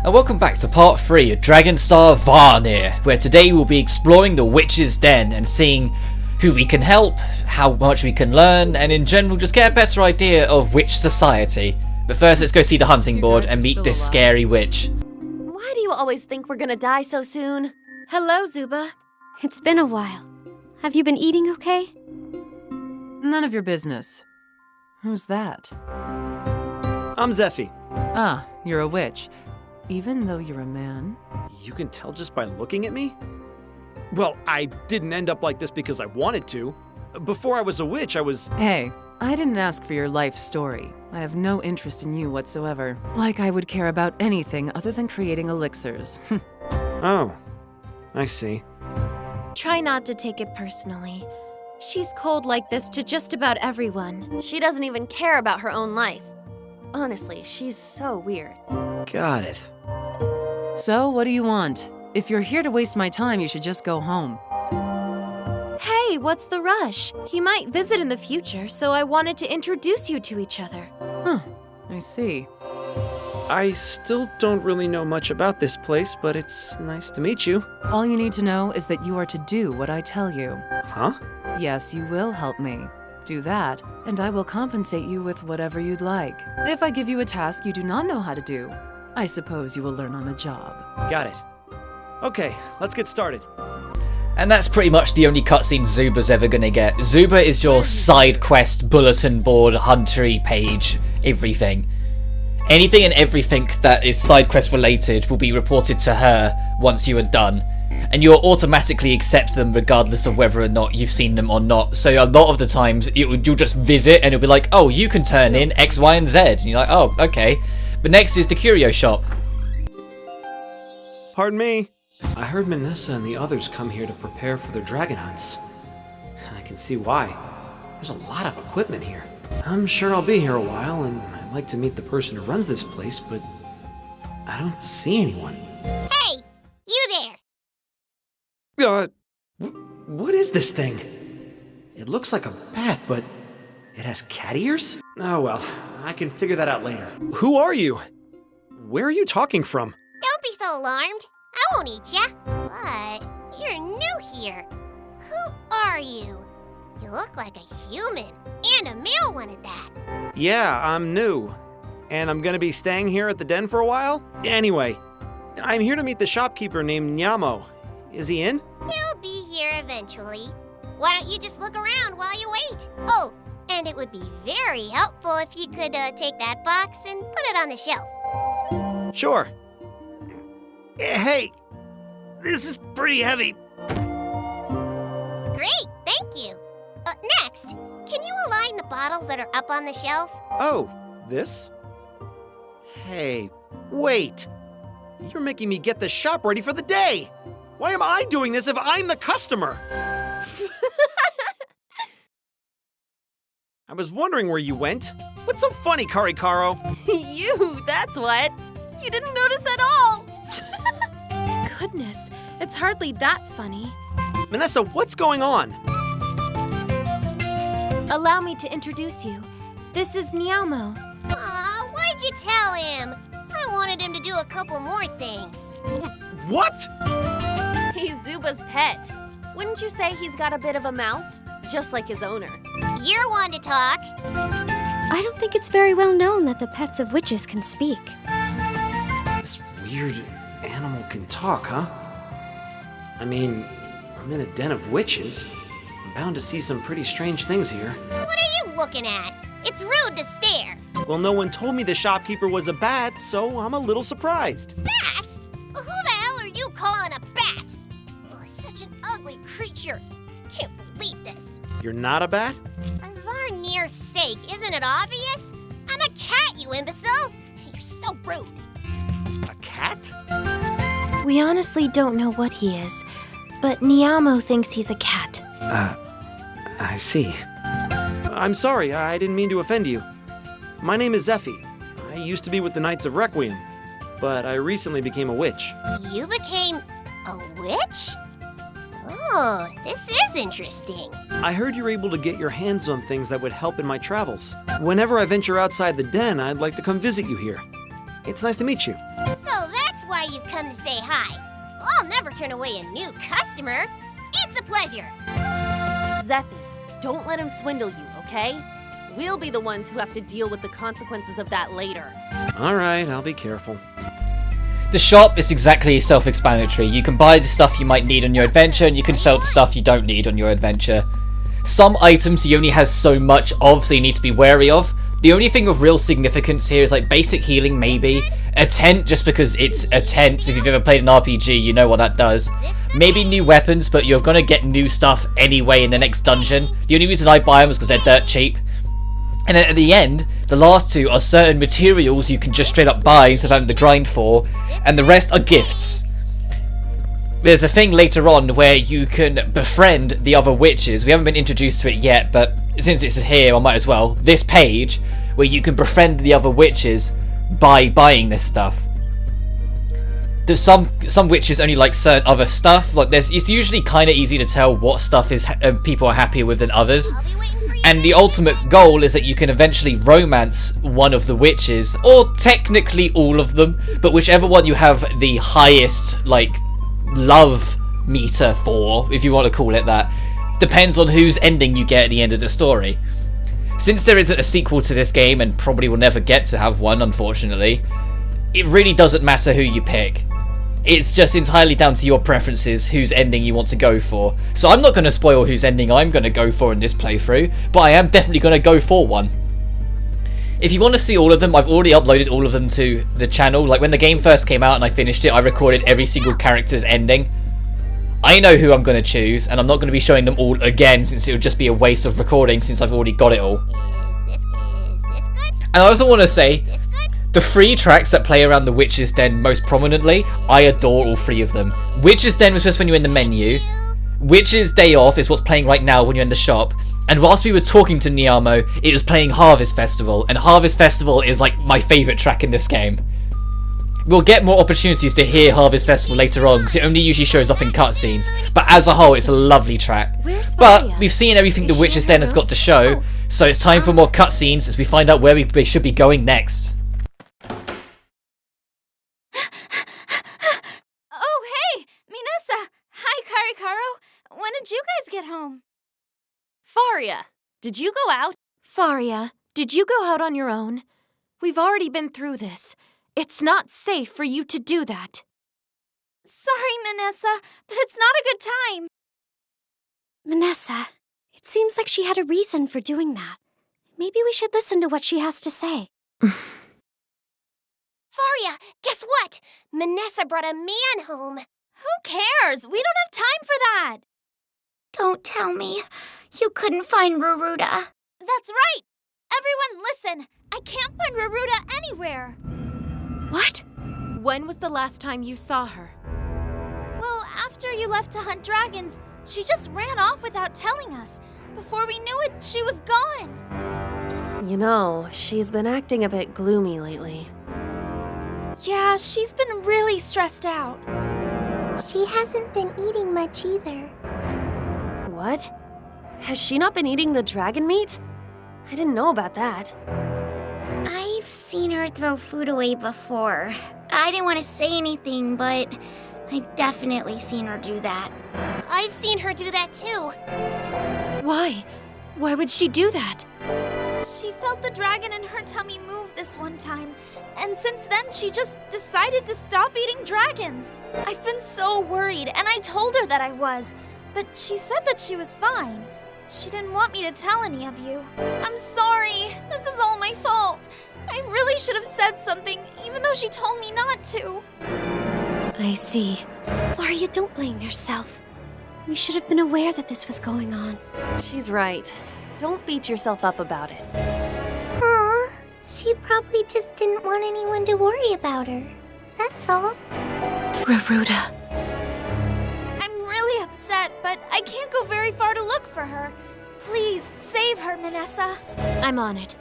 and welcome back to part 3 of Dragonstar Varnir, where today we'll be exploring the Witch's Den and seeing who we can help, how much we can learn, and in general just get a better idea of witch society. But first let's go see the hunting board and meet this scary witch. Why do you always think we're gonna die so soon? Hello, Zuba. It's been a while. Have you been eating okay? None of your business. Who's that? I'm Zeffy. Ah, you're a witch. Even though you're a man? You can tell just by looking at me? Well, I didn't end up like this because I wanted to. Before I was a witch, I was... Hey, I didn't ask for your life story. I have no interest in you whatsoever. Like I would care about anything other than creating elixirs. Oh, I see. Try not to take it personally. She's cold like this to just about everyone. She doesn't even care about her own life. Honestly, she's so weird. Got it. So, what do you want? If you're here to waste my time, you should just go home. Hey, what's the rush? He might visit in the future, so I wanted to introduce you to each other. Huh, I see. I still don't really know much about this place, but it's nice to meet you. All you need to know is that you are to do what I tell you. Huh? Yes, you will help me. Do that, and I will compensate you with whatever you'd like. If I give you a task you do not know how to do, I suppose you will learn on the job. Got it. Okay, let's get started. And that's pretty much the only cutscene Zuba's ever gonna get. Zuba is your side quest, bulletin board, huntery page, everything. Anything and everything that is side quest related will be reported to her once you are done. And you'll automatically accept them regardless of whether or not you've seen them or not. So a lot of the times you'll just visit and it'll be like, oh, you can turn in X, Y, and Z. And you're like, oh, okay. But next is the Curio Shop. Pardon me. I heard Manessa and the others come here to prepare for their dragon hunts. I can see why. There's a lot of equipment here. I'm sure I'll be here a while, and I'd like to meet the person who runs this place, but I don't see anyone. Hey! You there! What is this thing? It looks like a bat, but it has cat ears? Oh well, I can figure that out later. Who are you? Where are you talking from? Don't be so alarmed. I won't eat ya. But you're new here. Who are you? You look like a human, and a male one at that. Yeah, I'm new. And I'm gonna be staying here at the den for a while? Anyway, I'm here to meet the shopkeeper named Nyamo. Is he in? He'll be here eventually. Why don't you just look around while you wait? Oh, and it would be very helpful if you could take that box and put it on the shelf. Sure. Hey, this is pretty heavy. Great, thank you. Next, can you align the bottles that are up on the shelf? Oh, this? Hey, wait. You're making me get the shop ready for the day. Why am I doing this if I'm the customer? I was wondering where you went. What's so funny, Karikaro? You, that's what. You didn't notice at all. Goodness, it's hardly that funny. Manessa, what's going on? Allow me to introduce you. This is Nyamo. Aw, why'd you tell him? I wanted him to do a couple more things. What? He's Zuba's pet. Wouldn't you say he's got a bit of a mouth? Just like his owner. You're one to talk. I don't think it's very well known that the pets of witches can speak. This weird animal can talk, huh? I mean, I'm in a den of witches. I'm bound to see some pretty strange things here. What are you looking at? It's rude to stare. Well, no one told me the shopkeeper was a bat, so I'm a little surprised. Bat? Who the hell are you calling a bat? Oh, such an ugly creature. Can't believe this. You're not a bat? For Varnir's sake, isn't it obvious? I'm a cat, you imbecile. You're so rude. A cat? We honestly don't know what he is, but Nyamo thinks he's a cat. I see. I'm sorry, I didn't mean to offend you. My name is Zeffy. I used to be with the Knights of Requiem, but I recently became a witch. You became a witch? Oh, this is interesting. I heard you're able to get your hands on things that would help in my travels. Whenever I venture outside the den, I'd like to come visit you here. It's nice to meet you. So that's that's why you've come to say hi. I'll never turn away a new customer. It's a pleasure. Zephy, don't let him swindle you, okay? We'll be the ones who have to deal with the consequences of that later. Alright, I'll be careful. The shop is exactly self-explanatory. You can buy the stuff you might need on your adventure, and you can sell the stuff you don't need on your adventure. Some items he only has so much of, so you need to be wary of. The only thing of real significance here is like basic healing, maybe. A tent, just because it's a tent. So if you've ever played an RPG, you know what that does. Maybe new weapons, but you're gonna get new stuff anyway in the next dungeon. The only reason I buy them is because they're dirt cheap. And then at the end, the last two are certain materials you can just straight up buy instead of having to grind for, and the rest are gifts. There's a thing later on where you can befriend the other witches. We haven't been introduced to it yet, but since it's here, I might as well. This page, where you can befriend the other witches by buying this stuff. There's some witches only like certain other stuff. Like it's usually kind of easy to tell what stuff is people are happier with than others. And the ultimate goal is that you can eventually romance one of the witches, or technically all of them, but whichever one you have the highest, like, love meter for, if you want to call it that, depends on whose ending you get at the end of the story. Since there isn't a sequel to this game, and probably will never get to have one, unfortunately, it really doesn't matter who you pick. It's just entirely down to your preferences, whose ending you want to go for. So I'm not going to spoil whose ending I'm going to go for in this playthrough, but I am definitely going to go for one. If you want to see all of them, I've already uploaded all of them to the channel. Like when the game first came out and I finished it, I recorded every single character's ending. I know who I'm going to choose, and I'm not going to be showing them all again, since it would just be a waste of recording since I've already got it all. Is this good? And I also want to say, the 3 tracks that play around the Witch's Den most prominently, I adore all 3 of them. Witch's Den was just when you're in the menu. Witch's Day Off is what's playing right now when you're in the shop. And whilst we were talking to Niamo, it was playing Harvest Festival. And Harvest Festival is like my favourite track in this game. We'll get more opportunities to hear Harvest Festival later on, because it only usually shows up in cutscenes. But as a whole, it's a lovely track. But we've seen everything the Witch's Den has got to show, so it's time for more cutscenes as we find out where we should be going next. When did you guys get home? Faria, did you go out? Faria, did you go out on your own? We've already been through this. It's not safe for you to do that. Sorry, Manessa, but it's not a good time. Manessa, it seems like she had a reason for doing that. Maybe we should listen to what she has to say. Faria, guess what? Manessa brought a man home. Who cares? We don't have time for that. Don't tell me. You couldn't find Ruruda. That's right. Everyone listen. I can't find Ruruda anywhere. What? When was the last time you saw her? Well, after you left to hunt dragons, she just ran off without telling us. Before we knew it, she was gone. You know, she's been acting a bit gloomy lately. Yeah, she's been really stressed out. She hasn't been eating much either. What? Has she not been eating the dragon meat? I didn't know about that. I've seen her throw food away before. I didn't want to say anything, but I've definitely seen her do that. I've seen her do that too. Why? Why would she do that? She felt the dragon in her tummy move this one time, and since then she just decided to stop eating dragons. I've been so worried, and I told her that I was, but she said that she was fine. She didn't want me to tell any of you. I'm sorry. This is all my fault. I really should have said something, even though she told me not to. I see. Faria, don't blame yourself. We should have been aware that this was going on. She's right. Don't beat yourself up about it. Aw, she probably just didn't want anyone to worry about her. That's all. Ruruda. I'm really upset, but I can't go very far to look for her. Please, save her, Manessa. I'm on it.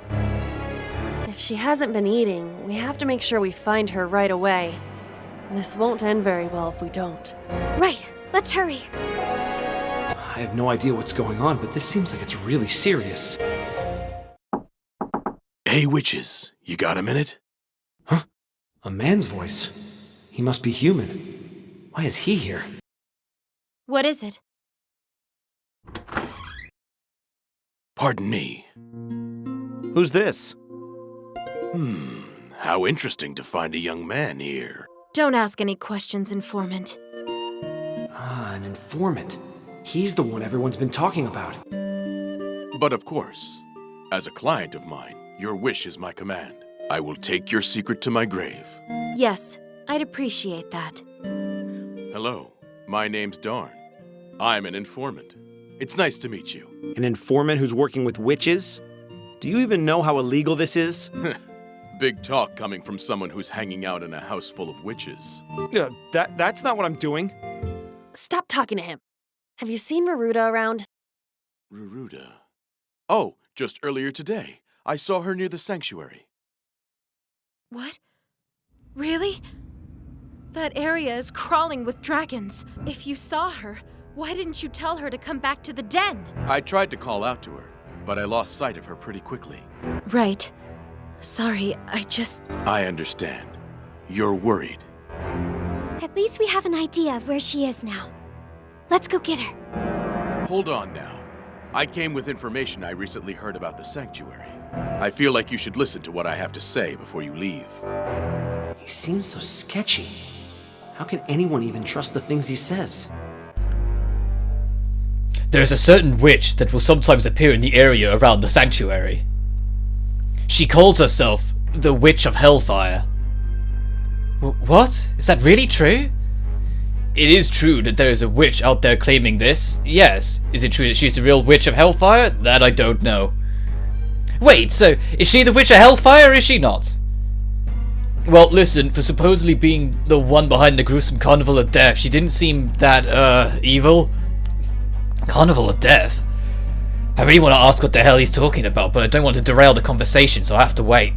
If she hasn't been eating, we have to make sure we find her right away. This won't end very well if we don't. Right, let's hurry. I have no idea what's going on, but this seems like it's really serious. Hey, witches, you got a minute? Huh? A man's voice. He must be human. Why is he here? What is it? Pardon me. Who's this? How interesting to find a young man here. Don't ask any questions, informant. Ah, an informant. He's the one everyone's been talking about. But of course, as a client of mine, your wish is my command. I will take your secret to my grave. Yes, I'd appreciate that. Hello, my name's Darn. I'm an informant. It's nice to meet you. An informant who's working with witches? Do you even know how illegal this is? Big talk coming from someone who's hanging out in a house full of witches. That's not what I'm doing. Stop talking to him. Have you seen Maruda around? Ruruda. Oh, just earlier today. I saw her near the sanctuary. What? Really? That area is crawling with dragons. If you saw her, why didn't you tell her to come back to the den? I tried to call out to her, but I lost sight of her pretty quickly. Right. Sorry, I understand. You're worried. At least we have an idea of where she is now. Let's go get her. Hold on now. I came with information I recently heard about the sanctuary. I feel like you should listen to what I have to say before you leave. He seems so sketchy. How can anyone even trust the things he says? There is a certain witch that will sometimes appear in the area around the sanctuary. She calls herself the Witch of Hellfire. What? Is that really true? It is true that there is a witch out there claiming this, yes. Is it true that she's the real Witch of Hellfire? That I don't know. Wait, so is she the Witch of Hellfire or is she not? Well, listen, for supposedly being the one behind the gruesome Carnival of Death, she didn't seem that, evil. Carnival of Death? I really want to ask what the hell he's talking about, but I don't want to derail the conversation, so I have to wait.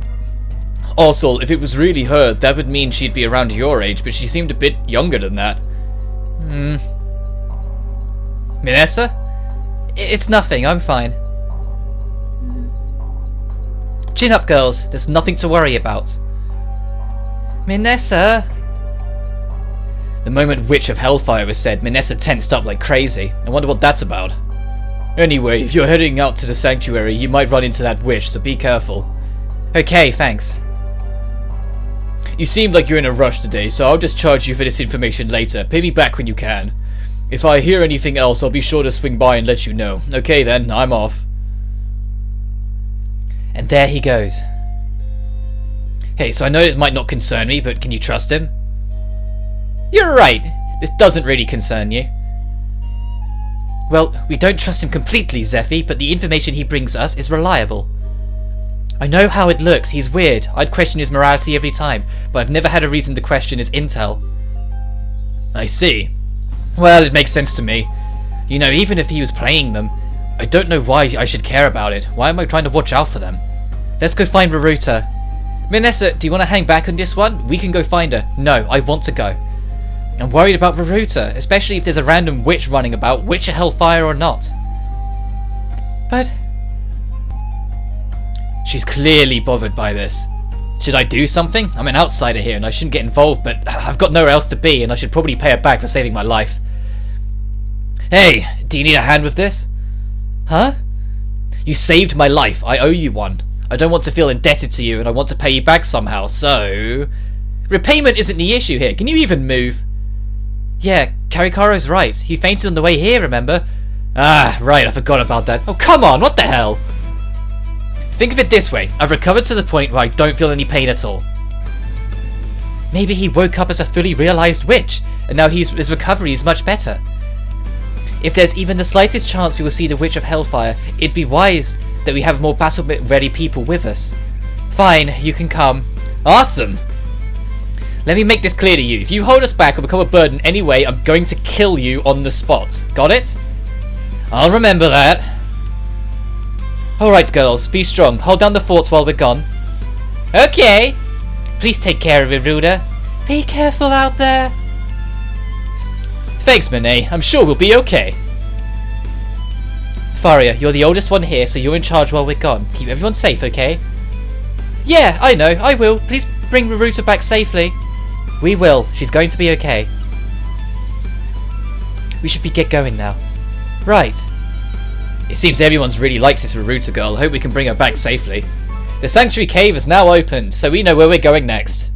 Also, if it was really her, that would mean she'd be around your age, but she seemed a bit younger than that. Minessa? It's nothing, I'm fine. Chin up, girls. There's nothing to worry about. Minessa? The moment Witch of Hellfire was said, Minessa tensed up like crazy. I wonder what that's about. Anyway, if you're heading out to the sanctuary, you might run into that witch, so be careful. Okay, thanks. You seem like you're in a rush today, so I'll just charge you for this information later. Pay me back when you can. If I hear anything else, I'll be sure to swing by and let you know. Okay then, I'm off. And there he goes. Hey, so I know it might not concern me, but can you trust him? You're right. This doesn't really concern you. Well, we don't trust him completely, Zephy, but the information he brings us is reliable. I know how it looks, he's weird. I'd question his morality every time, but I've never had a reason to question his intel. I see. Well, it makes sense to me. You know, even if he was playing them, I don't know why I should care about it. Why am I trying to watch out for them? Let's go find Raruta. Minessa, do you want to hang back on this one? We can go find her. No, I want to go. I'm worried about Raruta, especially if there's a random witch running about, Witch of Hellfire or not. But she's clearly bothered by this. Should I do something? I'm an outsider here and I shouldn't get involved, but I've got nowhere else to be and I should probably pay her back for saving my life. Hey, do you need a hand with this? Huh? You saved my life. I owe you one. I don't want to feel indebted to you and I want to pay you back somehow, so... Repayment isn't the issue here. Can you even move? Yeah, Karikaro's right. He fainted on the way here, remember? Ah, right, I forgot about that. Oh, come on, what the hell? Think of it this way. I've recovered to the point where I don't feel any pain at all. Maybe he woke up as a fully realized witch, and now his recovery is much better. If there's even the slightest chance we will see the Witch of Hellfire, it'd be wise that we have more battle-ready people with us. Fine, you can come. Awesome! Let me make this clear to you. If you hold us back or become a burden anyway, I'm going to kill you on the spot. Got it? I'll remember that. Alright girls, be strong. Hold down the forts while we're gone. Okay. Please take care of Iruda. Be careful out there. Thanks, Monet. I'm sure we'll be okay. Faria, you're the oldest one here, so you're in charge while we're gone. Keep everyone safe, okay? Yeah, I know. I will. Please bring Raruta back safely. We will. She's going to be okay. We should get going now. Right. It seems everyone's really likes this Raruta girl. Hope we can bring her back safely. The Sanctuary Cave is now opened, so we know where we're going next.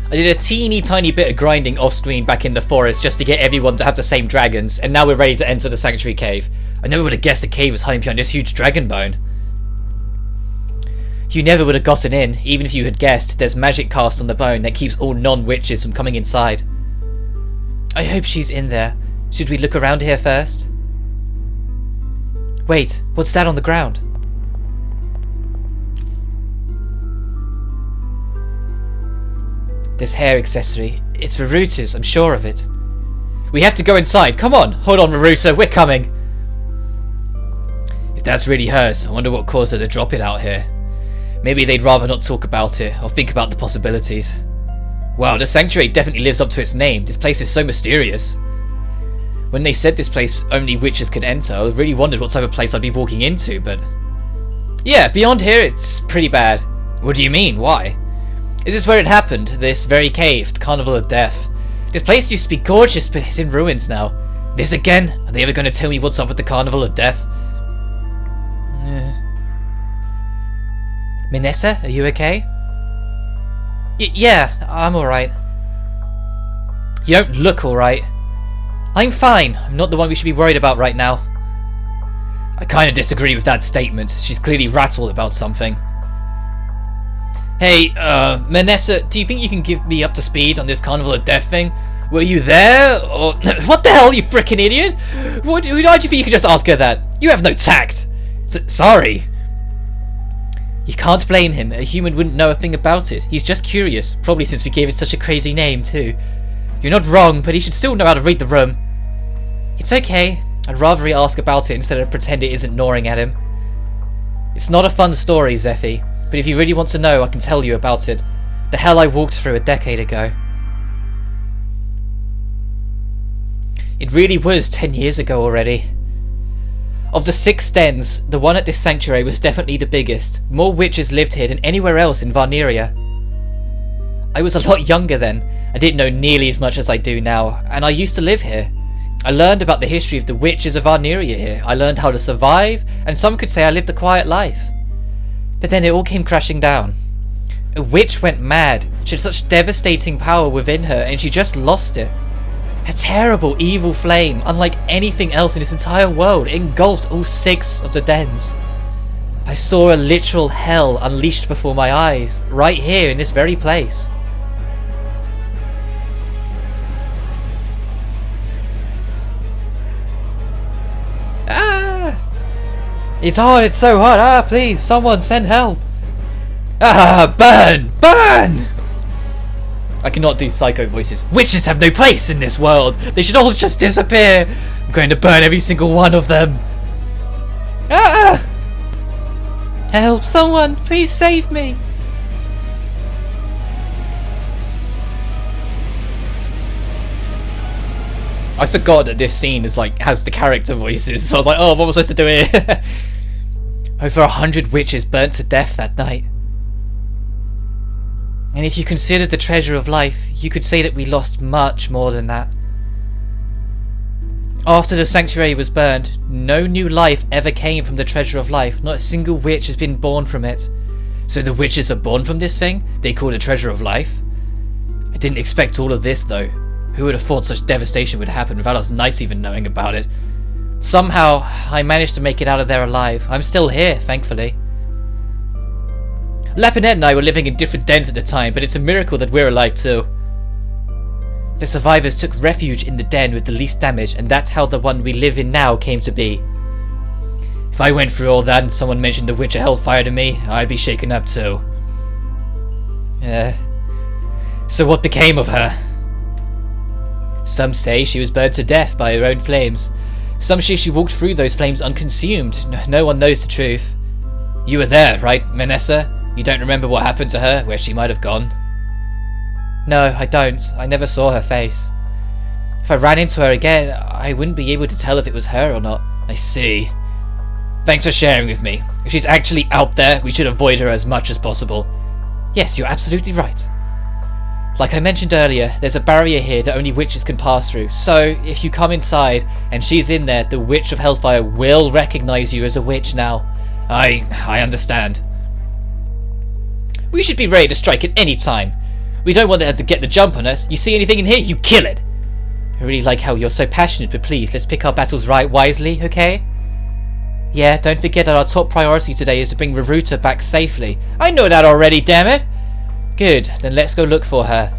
I did a teeny tiny bit of grinding off screen back in the forest just to get everyone to have the same dragons, and now we're ready to enter the Sanctuary Cave. I never would have guessed the cave was hiding behind this huge dragon bone. You never would have gotten in, even if you had guessed. There's magic cast on the bone that keeps all non-witches from coming inside. I hope she's in there. Should we look around here first? Wait, what's that on the ground? This hair accessory. It's Raruta's, I'm sure of it. We have to go inside. Come on. Hold on, Raruta. We're coming. If that's really hers, I wonder what caused her to drop it out here. Maybe they'd rather not talk about it or think about the possibilities. Wow, the sanctuary definitely lives up to its name. This place is so mysterious. When they said this place only witches could enter, I really wondered what type of place I'd be walking into, but... yeah, beyond here it's pretty bad. What do you mean? Why? Is this where it happened? This very cave, the Carnival of Death. This place used to be gorgeous, but it's in ruins now. This again? Are they ever going to tell me what's up with the Carnival of Death? Minessa, are you okay? Yeah, I'm alright. You don't look alright. I'm fine. I'm not the one we should be worried about right now. I kind of disagree with that statement. She's clearly rattled about something. Hey, Minessa, do you think you can give me up to speed on this Carnival of Death thing? Were you there, or... what the hell, you frickin' idiot? Why do you think you could just ask her that? You have no tact! Sorry. You can't blame him. A human wouldn't know a thing about it. He's just curious. Probably since we gave it such a crazy name, too. You're not wrong, but he should still know how to read the room. It's okay. I'd rather he ask about it instead of pretend it isn't gnawing at him. It's not a fun story, Zephy. But if you really want to know, I can tell you about it. The hell I walked through a decade ago. It really was 10 years ago already. Of the 6 dens, the one at this sanctuary was definitely the biggest. More witches lived here than anywhere else in Varniria. I was a lot younger then. I didn't know nearly as much as I do now, and I used to live here. I learned about the history of the witches of Varniria here. I learned how to survive, and some could say I lived a quiet life. But then it all came crashing down. A witch went mad. She had such devastating power within her, and she just lost it. A terrible, evil flame, unlike anything else in this entire world, engulfed all 6 of the dens. I saw a literal hell unleashed before my eyes, right here in this very place. Ah! It's hot, it's so hot, ah, please, someone send help! Ah, burn! Burn! I cannot do psycho voices. Witches have no place in this world. They should all just disappear. I'm going to burn every single one of them. Ah! Help, someone, please save me. I forgot that this scene is like has the character voices, so I was like, oh, what am I supposed to do here? Over 100 witches burnt to death that night. And if you considered the treasure of life, you could say that we lost much more than that. After the sanctuary was burned, no new life ever came from the treasure of life. Not a single witch has been born from it. So the witches are born from this thing they call the treasure of life? I didn't expect all of this though. Who would have thought such devastation would happen without us knights even knowing about it? Somehow, I managed to make it out of there alive. I'm still here, thankfully. Lapinette and I were living in different dens at the time, but it's a miracle that we're alive too. The survivors took refuge in the den with the least damage, and that's how the one we live in now came to be. If I went through all that and someone mentioned the Witch of Hellfire to me, I'd be shaken up too. So what became of her? Some say she was burned to death by her own flames. Some say she walked through those flames unconsumed. No one knows the truth. You were there, right, Minessa? You don't remember what happened to her, where she might have gone? No, I don't. I never saw her face. If I ran into her again, I wouldn't be able to tell if it was her or not. I see. Thanks for sharing with me. If she's actually out there, we should avoid her as much as possible. Yes, you're absolutely right. Like I mentioned earlier, there's a barrier here that only witches can pass through, so if you come inside and she's in there, the Witch of Hellfire will recognize you as a witch now. I understand. We should be ready to strike at any time. We don't want her to get the jump on us. You see anything in here, you kill it! I really like how you're so passionate, but please, let's pick our battles right wisely, okay? Yeah, don't forget that our top priority today is to bring Raruta back safely. I know that already, damn it! Good, then let's go look for her.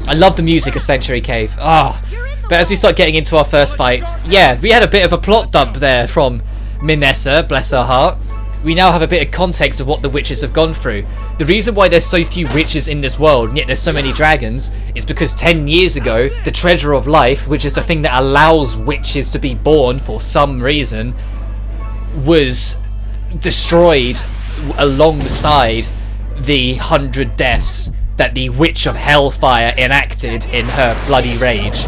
I love the music of Sanctuary Cave. But as we start getting into our first fight, yeah, we had a bit of a plot dump there from Minessa, bless her heart. We now have a bit of context of what the witches have gone through. The reason why there's so few witches in this world, and yet there's so many dragons, is because 10 years ago, the Treasure of Life, which is the thing that allows witches to be born for some reason, was destroyed alongside the 100 deaths that the Witch of Hellfire enacted in her bloody rage.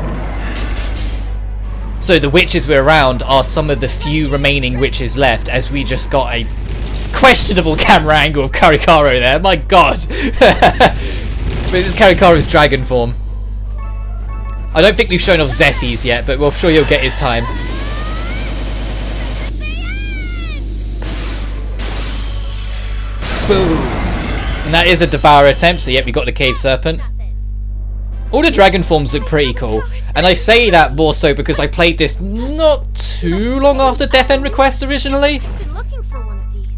So the witches we're around are some of the few remaining witches left, as we just got a questionable camera angle of Karikaro there, my god! But this is Karikaro's dragon form. I don't think we've shown off Zephy's yet, but we're sure you'll get his time. Boom! And that is a Devour attempt, so yep, we got the Cave Serpent. All the dragon forms look pretty cool, and I say that more so because I played this not too long after Death End Request originally.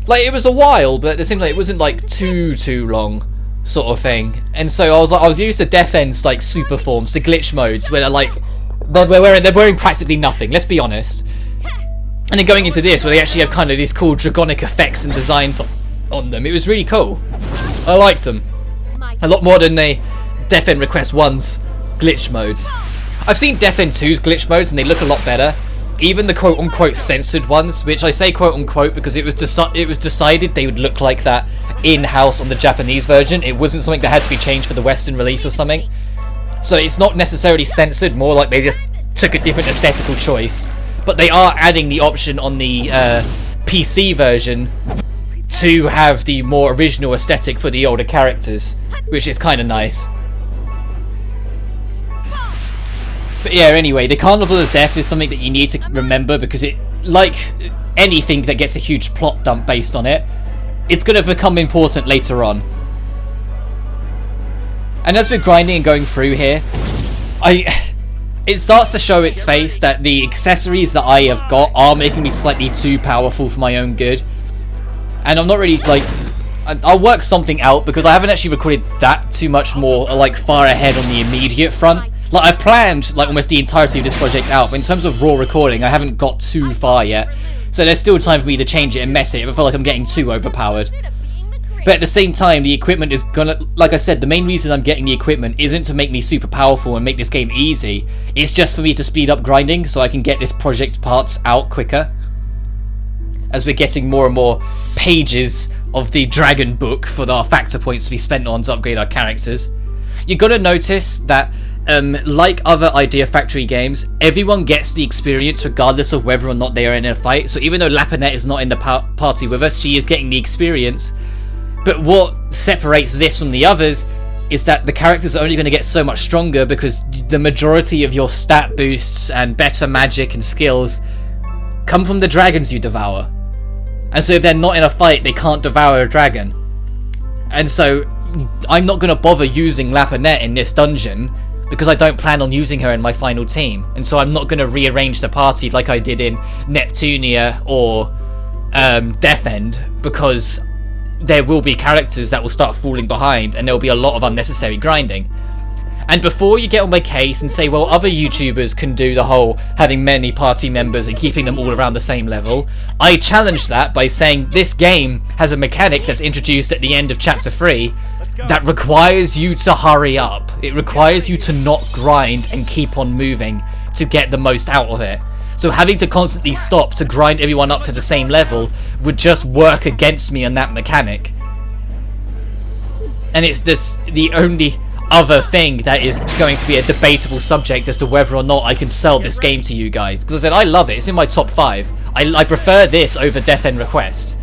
Like, it was a while, but it seemed like it wasn't like too long, sort of thing. And so I was used to Death End's like super forms, the glitch modes, where they're like they're wearing practically nothing. Let's be honest. And then going into this, where they actually have kind of these cool dragonic effects and designs on them, it was really cool. I liked them a lot more than the Death End Request 1's glitch modes. I've seen Death End 2's glitch modes and they look a lot better. Even the quote-unquote censored ones, which I say quote-unquote because it was decided they would look like that in-house on the Japanese version. It wasn't something that had to be changed for the Western release or something. So it's not necessarily censored, more like they just took a different aesthetical choice. But they are adding the option on the PC version to have the more original aesthetic for the older characters, which is kind of nice. But yeah, anyway, the Carnival of Death is something that you need to remember because it, like anything that gets a huge plot dump based on it, it's going to become important later on. And as we're grinding and going through here, it starts to show its face that the accessories that I have got are making me slightly too powerful for my own good. And I'm not really, like, I'll work something out because I haven't actually recorded that too much more, like, far ahead on the immediate front. Like, I planned, like, almost the entirety of this project out, but in terms of raw recording, I haven't got too far yet. So there's still time for me to change it and mess it if I feel like I'm getting too overpowered. But at the same time, the equipment is gonna, like I said, the main reason I'm getting the equipment isn't to make me super powerful and make this game easy. It's just for me to speed up grinding so I can get this project parts out quicker. As we're getting more and more pages of the dragon book for our factor points to be spent on to upgrade our characters. You're gonna notice that like other Idea Factory games, everyone gets the experience regardless of whether or not they are in a fight. So even though Lapinette is not in the party with us, she is getting the experience. But what separates this from the others is that the characters are only going to get so much stronger because the majority of your stat boosts and better magic and skills come from the dragons you devour. And so if they're not in a fight, they can't devour a dragon. And so I'm not going to bother using Lapinette in this dungeon because I don't plan on using her in my final team. And so I'm not going to rearrange the party like I did in Neptunia or Death End, because there will be characters that will start falling behind and there will be a lot of unnecessary grinding. And before you get on my case and say, well, other YouTubers can do the whole having many party members and keeping them all around the same level, I challenge that by saying this game has a mechanic that's introduced at the end of Chapter 3 that requires you to hurry up. It requires you to not grind and keep on moving to get the most out of it. So having to constantly stop to grind everyone up to the same level would just work against me on that mechanic. And it's the only other thing that is going to be a debatable subject as to whether or not I can sell this game to you guys. Because I said, I love it. It's in my top 5. I prefer this over Death End Request.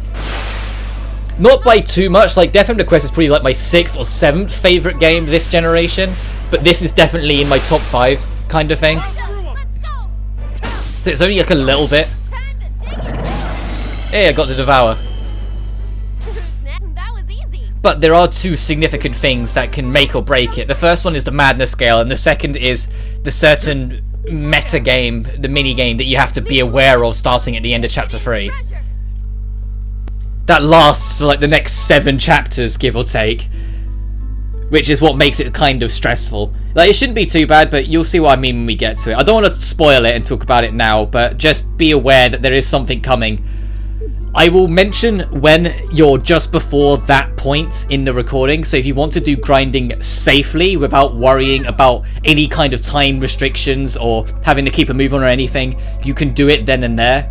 Not by too much. Like, Death Under Quest is probably like my 6th or 7th favorite game this generation, but this is definitely in my top 5 kind of thing. So it's only like a little bit. Hey, I got to devour. But there are 2 significant things that can make or break it. The first one is the madness scale, and the second is the certain meta game, the mini game that you have to be aware of starting at the end of chapter 3. That lasts for like the next 7 chapters, give or take, which is what makes it kind of stressful. Like, it shouldn't be too bad, but you'll see what I mean when we get to it. I don't want to spoil it and talk about it now, but just be aware that there is something coming. I will mention when you're just before that point in the recording, so if you want to do grinding safely without worrying about any kind of time restrictions or having to keep a move on or anything, you can do it then and there.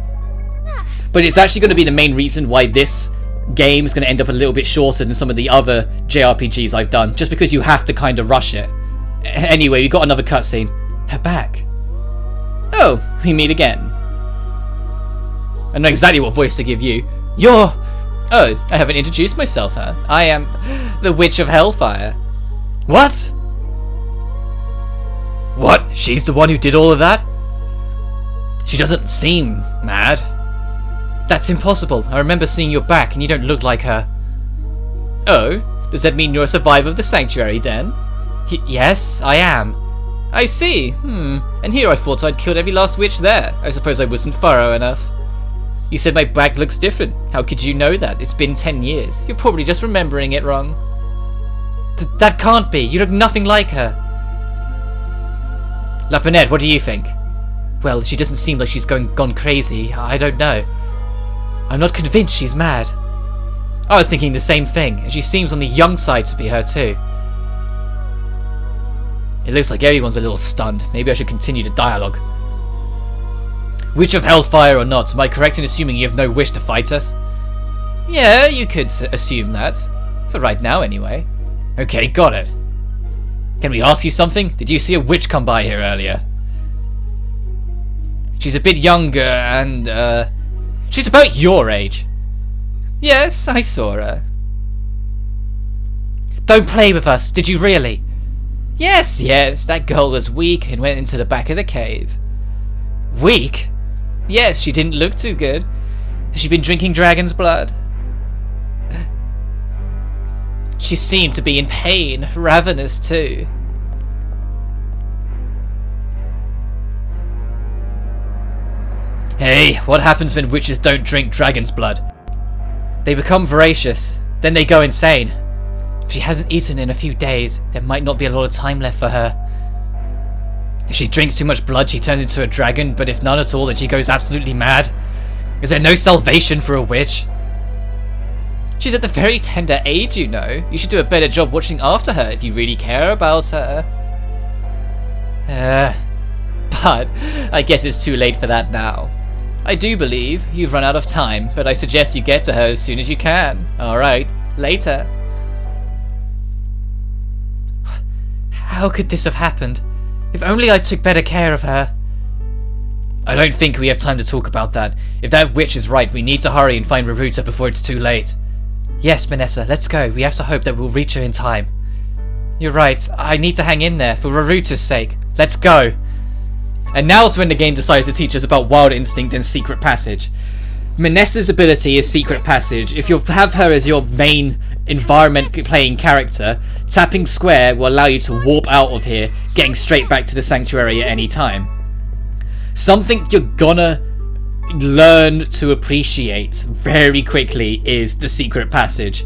But it's actually going to be the main reason why this game is going to end up a little bit shorter than some of the other JRPGs I've done, just because you have to kind of rush it. Anyway, we got another cutscene. Her back. Oh, we meet again. I know exactly what voice to give you. You're... Oh, I haven't introduced myself, huh? I am the Witch of Hellfire. What? What? She's the one who did all of that? She doesn't seem mad. That's impossible. I remember seeing your back and you don't look like her. Oh? Does that mean you're a survivor of the Sanctuary, then? Yes, I am. I see. And here I thought I'd killed every last witch there. I suppose I wasn't thorough enough. You said my back looks different. How could you know that? It's been 10 years. You're probably just remembering it wrong. That can't be. You look nothing like her. Lapinette, what do you think? Well, she doesn't seem like she's gone crazy. I don't know. I'm not convinced she's mad. I was thinking the same thing, and she seems on the young side to be her too. It looks like everyone's a little stunned. Maybe I should continue the dialogue. Witch of Hellfire or not, am I correct in assuming you have no wish to fight us? Yeah, you could assume that. For right now, anyway. Okay, got it. Can we ask you something? Did you see a witch come by here earlier? She's a bit younger and, she's about your age. Yes, I saw her. Don't play with us, did you really? Yes, that girl was weak and went into the back of the cave. Weak? Yes, she didn't look too good. Has she been drinking dragon's blood? She seemed to be in pain, ravenous too. Hey, what happens when witches don't drink dragon's blood? They become voracious, then they go insane. If she hasn't eaten in a few days, there might not be a lot of time left for her. If she drinks too much blood, she turns into a dragon, but if none at all, then she goes absolutely mad. Is there no salvation for a witch? She's at the very tender age, you know. You should do a better job watching after her if you really care about her. But I guess it's too late for that now. I do believe you've run out of time, but I suggest you get to her as soon as you can. Alright, later. How could this have happened? If only I took better care of her. I don't think we have time to talk about that. If that witch is right, we need to hurry and find Raruta before it's too late. Yes, Manessa, let's go. We have to hope that we'll reach her in time. You're right. I need to hang in there for Raruta's sake. Let's go. And now's when the game decides to teach us about Wild Instinct and Secret Passage. Manessa's ability is Secret Passage. If you have her as your main environment playing character, tapping square will allow you to warp out of here, getting straight back to the Sanctuary at any time. Something you're gonna learn to appreciate very quickly is the Secret Passage,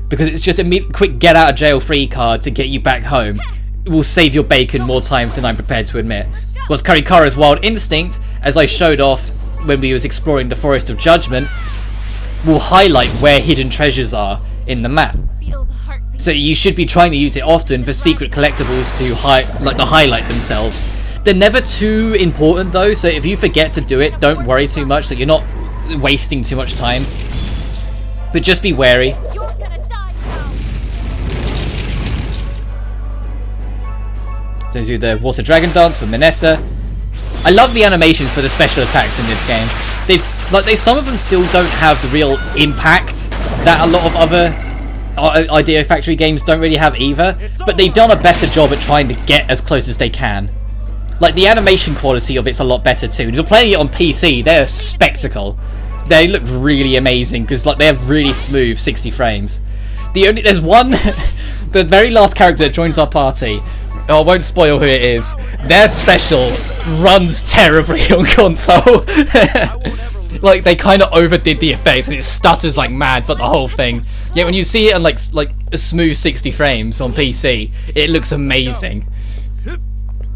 because it's just a quick get out of jail free card to get you back home. It will save your bacon more times than I'm prepared to admit. Whilst Karikara's Wild Instinct, as I showed off when we was exploring the Forest of Judgment, will highlight where hidden treasures are in the map. So you should be trying to use it often for secret collectibles to highlight themselves. They're never too important though, so if you forget to do it, don't worry too much that you're not wasting too much time. But just be wary. So do the Water Dragon Dance for Manessa. I love the animations for the special attacks in this game. Some of them still don't have the real impact that a lot of other Idea Factory games don't really have either, but they've done a better job at trying to get as close as they can. Like, the animation quality of it's a lot better too. If you're playing it on PC, they're a spectacle. They look really amazing, because like they have really smooth 60 frames. There's one, the very last character that joins our party, I won't spoil who it is, their special runs terribly on console. Like, they kind of overdid the effects, and it stutters like mad for the whole thing. Yet when you see it on like a smooth 60 frames on PC, it looks amazing.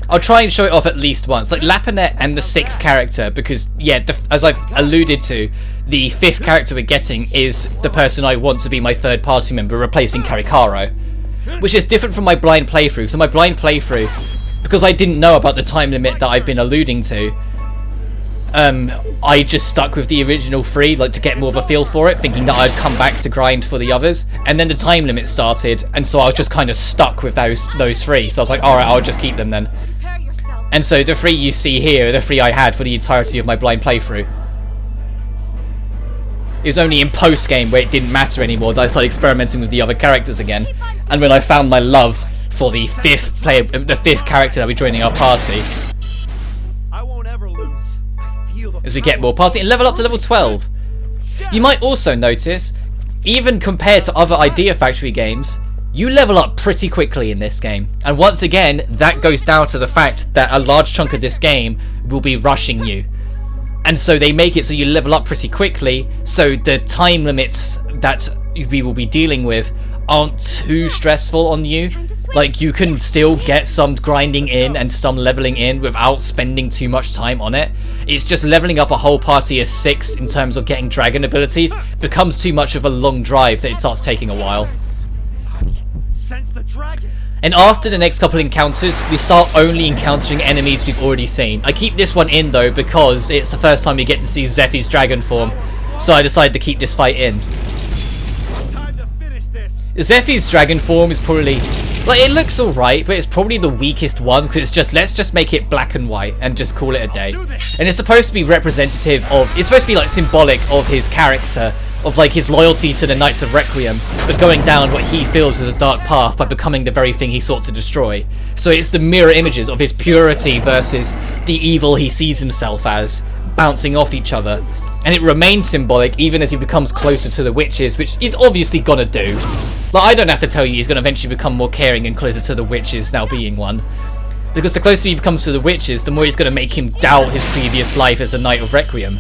I'll try and show it off at least once. Like Lapinet and the 6th character, because yeah, as I've alluded to, the 5th character we're getting is the person I want to be my 3rd party member, replacing Caricaro. Which is different from my blind playthrough. So my blind playthrough, because I didn't know about the time limit that I've been alluding to, I just stuck with the original 3, like to get more of a feel for it, thinking that I'd come back to grind for the others. And then the time limit started, and so I was just kind of stuck with those 3. So I was like, alright, I'll just keep them then. And so the 3 you see here are the 3 I had for the entirety of my blind playthrough. It was only in post-game where it didn't matter anymore that I started experimenting with the other characters again. And when I found my love for the 5th character that will be joining our party. I won't ever lose. As we get more party and level up to level 12. You might also notice, even compared to other Idea Factory games, you level up pretty quickly in this game. And once again, that goes down to the fact that a large chunk of this game will be rushing you. And so they make it so you level up pretty quickly, so the time limits that we will be dealing with aren't too stressful on you. Like, you can still get some grinding in and some leveling in without spending too much time on it. It's just leveling up a whole party of 6 in terms of getting dragon abilities becomes too much of a long drive that it starts taking a while. Sense the dragon. And after the next couple encounters, we start only encountering enemies we've already seen. I keep this one in though because it's the first time we get to see Zephy's dragon form, so I decided to keep this fight in. Time to finish this. Zephy's dragon form is probably, like, it looks alright, but it's probably the weakest one, because it's just, let's just make it black and white and just call it a day. And it's supposed to be representative of, it's supposed to be like symbolic of his character, of like his loyalty to the Knights of Requiem, but going down what he feels as a dark path by becoming the very thing he sought to destroy. So it's the mirror images of his purity versus the evil he sees himself as, bouncing off each other. And it remains symbolic even as he becomes closer to the witches, which he's obviously gonna do. Like, I don't have to tell you he's gonna eventually become more caring and closer to the witches, now being one. Because the closer he becomes to the witches, the more he's gonna make him doubt his previous life as a Knight of Requiem.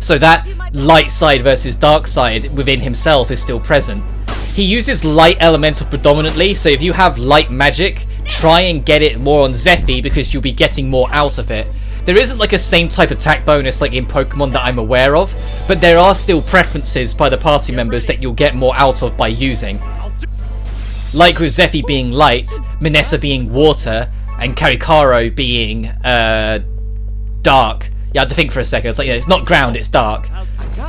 So that light side versus dark side within himself is still present. He uses light elemental predominantly, so if you have light magic, try and get it more on Zephy because you'll be getting more out of it. There isn't like a same type attack bonus like in Pokemon that I'm aware of, but there are still preferences by the party members that you'll get more out of by using. Like with Zephy being light, Minessa being water, and Caricaro being dark. Yeah, I had to think for a second. It's like, yeah, it's not ground, it's dark.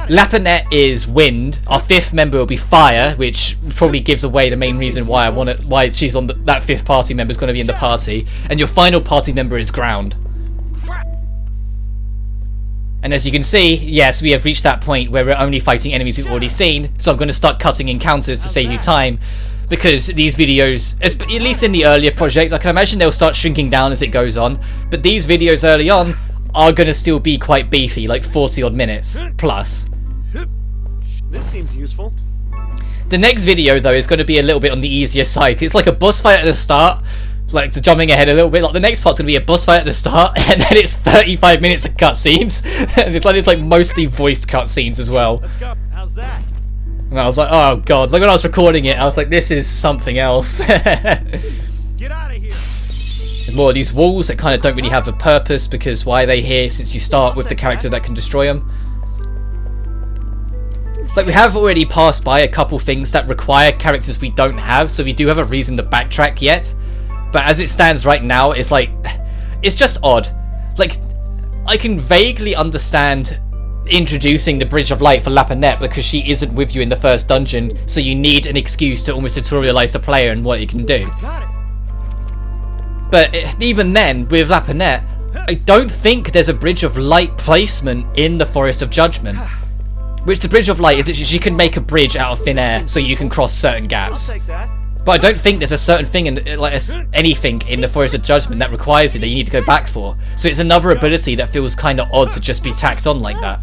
Lapinet is wind. Our 5th member will be fire, which probably gives away the main reason why why she's on that 5th party member is going to be in the party. And your final party member is ground. And as you can see, yes, we have reached that point where we're only fighting enemies we've already seen. So I'm going to start cutting encounters to save you time, because these videos, at least in the earlier project, I can imagine they'll start shrinking down as it goes on. But these videos early on are going to still be quite beefy, like 40 odd minutes plus. This seems useful. The next video though is going to be a little bit on the easier side. It's like a boss fight at the start, like to jumping ahead a little bit. Like the next part's going to be a boss fight at the start, and then it's 35 minutes of cutscenes, and it's like mostly voiced cutscenes as well. Let's go. How's that? And I was like, oh god! Like when I was recording it, I was like, this is something else. Get out of here. There's more of these walls that kind of don't really have a purpose, because why are they here since you start with the character that can destroy them? Like, we have already passed by a couple things that require characters we don't have, so we do have a reason to backtrack yet. But as it stands right now, it's like, it's just odd. Like, I can vaguely understand introducing the Bridge of Light for Lapinet because she isn't with you in the first dungeon, so you need an excuse to almost tutorialize the player and what it can do. But even then, with Lapinet, I don't think there's a Bridge of Light placement in the Forest of Judgment. Which the Bridge of Light is that she can make a bridge out of thin air so you can cross certain gaps. But I don't think there's a certain thing in anything in the Forest of Judgment that requires it that you need to go back for. So it's another ability that feels kind of odd to just be tacked on like that.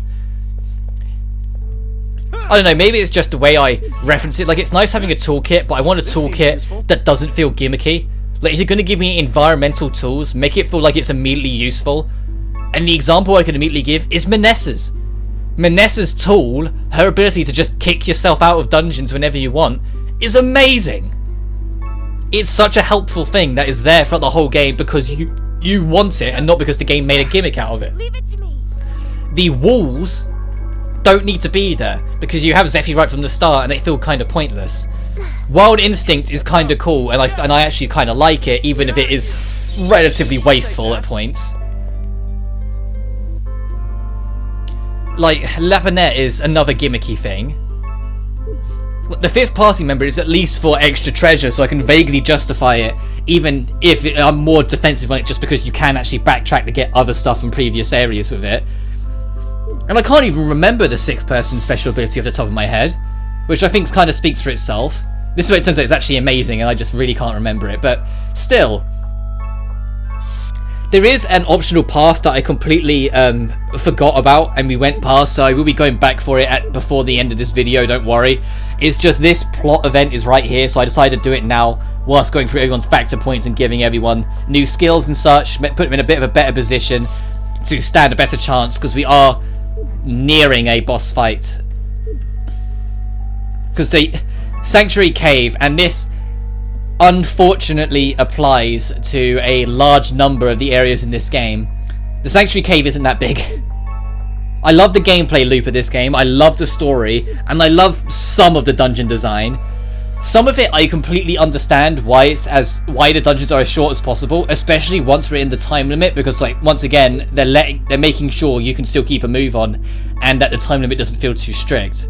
I don't know, maybe it's just the way I reference it. Like, it's nice having a toolkit, but I want a toolkit that doesn't feel gimmicky. Like, if you're going to give me environmental tools, make it feel like it's immediately useful. And the example I can immediately give is Manessa's. Manessa's tool, her ability to just kick yourself out of dungeons whenever you want, is amazing. It's such a helpful thing that is there throughout the whole game because you want it and not because the game made a gimmick out of it. Leave it to me. The walls don't need to be there because you have Zephyr right from the start and they feel kind of pointless. Wild Instinct is kind of cool and I actually kind of like it, even if it is relatively wasteful at points. Like, Lapinette is another gimmicky thing. The 5th party member is at least for extra treasure, so I can vaguely justify it, even if I'm more defensive on it just because you can actually backtrack to get other stuff from previous areas with it. And I can't even remember the 6th person special ability off the top of my head, which I think kind of speaks for itself. This is where it turns out it's actually amazing and I just really can't remember it, but still. There is an optional path that I completely forgot about and we went past, so I will be going back for it before the end of this video, don't worry. It's just this plot event is right here, so I decided to do it now whilst going through everyone's factor points and giving everyone new skills and such, put them in a bit of a better position to stand a better chance, because we are nearing a boss fight. Because the Sanctuary Cave, and this unfortunately applies to a large number of the areas in this game. The Sanctuary Cave isn't that big. I love the gameplay loop of this game, I love the story, and I love some of the dungeon design. Some of it I completely understand why the dungeons are as short as possible, especially once we're in the time limit, because like once again they're making sure you can still keep a move on and that the time limit doesn't feel too strict.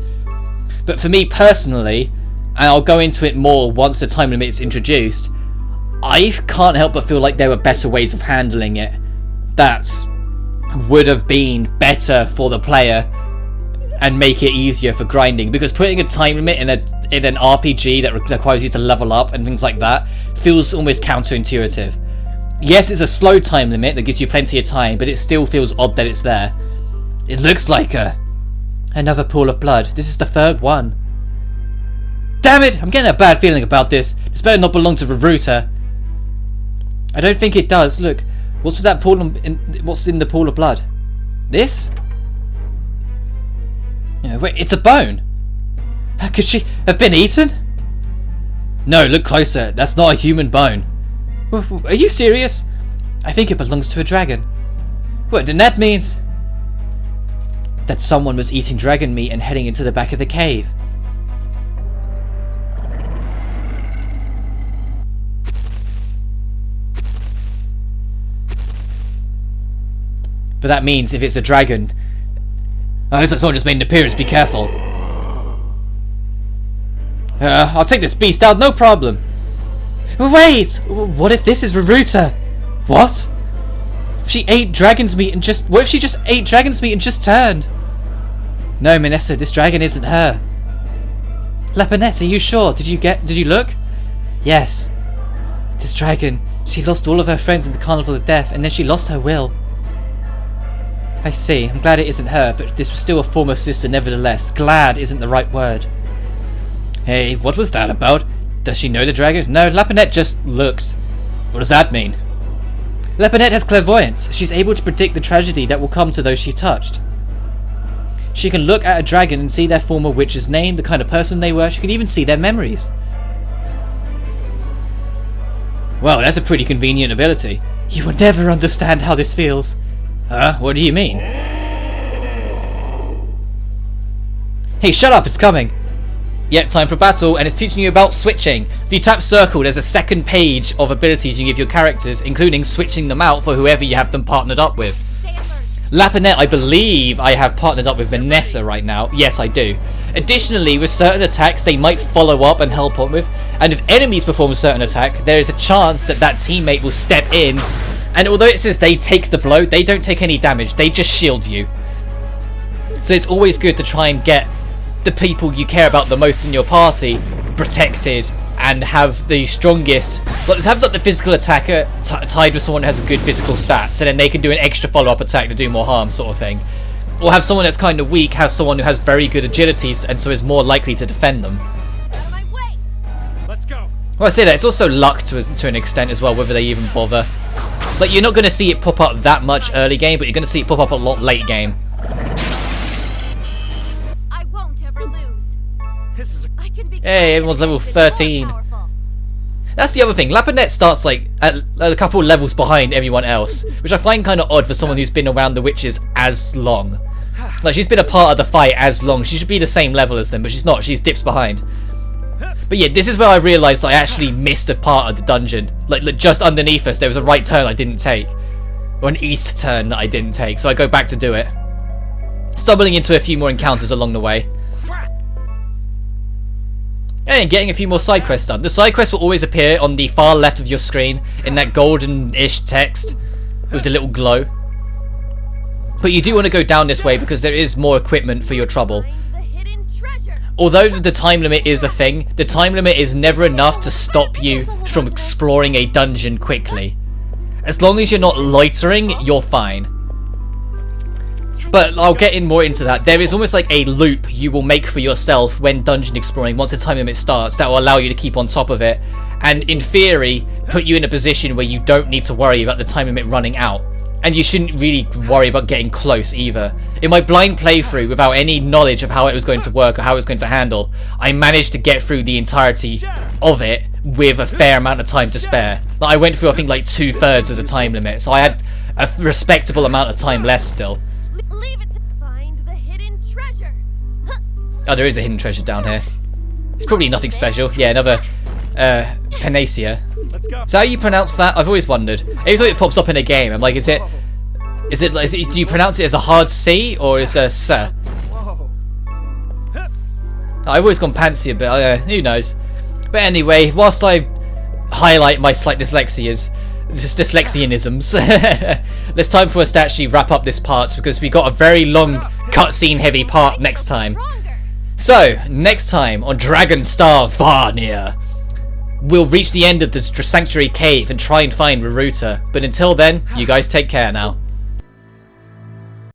But for me personally, and I'll go into it more once the time limit is introduced, I can't help but feel like there were better ways of handling it that would have been better for the player and make it easier for grinding, because putting a time limit in an RPG that requires you to level up and things like that feels almost counterintuitive. Yes, it's a slow time limit that gives you plenty of time, but it still feels odd that it's there. It looks like another pool of blood. This is the 3rd one. Damn it! I'm getting a bad feeling about this. This better not belong to Veruta. I don't think it does. Look, what's with that pool? What's in the pool of blood? This? Yeah, wait, it's a bone. Could she have been eaten? No, look closer. That's not a human bone. Are you serious? I think it belongs to a dragon. What? Then that means that someone was eating dragon meat and heading into the back of the cave. But that means if it's a dragon, oh, looks like someone just made an appearance. Be careful. I'll take this beast out, no problem. Wait! What if this is Veruta? What? If she ate dragon's meat and just... What if she just ate dragon's meat and just turned? No, Manessa, this dragon isn't her. Lapinette, are you sure? Did you look? Yes. This dragon, she lost all of her friends in the Carnival of Death, and then she lost her will. I see. I'm glad it isn't her, but this was still a form of sister nevertheless. Glad isn't the right word. Hey, what was that about? Does she know the dragon? No, Lapinette just looked. What does that mean? Lapinette has clairvoyance. She's able to predict the tragedy that will come to those she touched. She can look at a dragon and see their former witch's name, the kind of person they were. She can even see their memories. Well, that's a pretty convenient ability. You will never understand how this feels. Huh? What do you mean? Hey, shut up, it's coming! Yep, time for battle, and it's teaching you about switching. If you tap circle, there's a second page of abilities you give your characters, including switching them out for whoever you have them partnered up with. Lapinette, I believe I have partnered up with Manessa right now. Yes, I do. Additionally, with certain attacks they might follow up and help on with, and if enemies perform a certain attack, there is a chance that that teammate will step in. And although it says they take the blow, they don't take any damage, they just shield you. So it's always good to try and get the people you care about the most in your party protected and have the strongest, but let's have the physical attacker tied with someone who has a good physical stat, so then they can do an extra follow-up attack to do more harm, sort of thing. Or have someone that's kind of weak, have someone who has very good agilities and so is more likely to defend them. Let's go. Well, I say that, it's also luck to an extent as well, whether they even bother. Like, you're not going to see it pop up that much early game, but you're going to see it pop up a lot late game. I won't ever lose. This is I can be Hey, everyone's level 13. That's the other thing. Lapanet starts like at a couple of levels behind everyone else, which I find kind of odd for someone who's been around the witches as long. Like, she's been a part of the fight as long. She should be the same level as them, but she's not. She's dips behind. But yeah, this is where I realised I actually missed a part of the dungeon. Like just underneath us, there was a right turn I didn't take, or an east turn that I didn't take. So I go back to do it, stumbling into a few more encounters along the way. And getting a few more side quests done. The side quests will always appear on the far left of your screen in that golden-ish text with a little glow. But you do want to go down this way because there is more equipment for your trouble. Although the time limit is a thing, the time limit is never enough to stop you from exploring a dungeon quickly. As long as you're not loitering, you're fine. But I'll get in more into that. There is almost like a loop you will make for yourself when dungeon exploring once the time limit starts that will allow you to keep on top of it, and in theory put you in a position where you don't need to worry about the time limit running out. And you shouldn't really worry about getting close either. In my blind playthrough, without any knowledge of how it was going to work or how it was going to handle, I managed to get through the entirety of it with a fair amount of time to spare. Like, I went through I think like 2/3 of the time limit, so I had a respectable amount of time left still. Leave it to find the hidden treasure. Oh, there is a hidden treasure down here. It's probably nothing special. Yeah, another panacea. Let's go. Is that how you pronounce that? I've always wondered. Every time it pops up in a game, I'm like, is it, do you pronounce it as a hard C or as a S? Whoa. I've always gone panacea, but who knows. But anyway, whilst I highlight my slight dyslexianisms, it's time for us to actually wrap up this part because we got a very long cutscene heavy part next time. So, next time on Dragonstar VARNIR, we'll reach the end of the Sanctuary Cave and try and find Raruta. But until then, you guys take care now.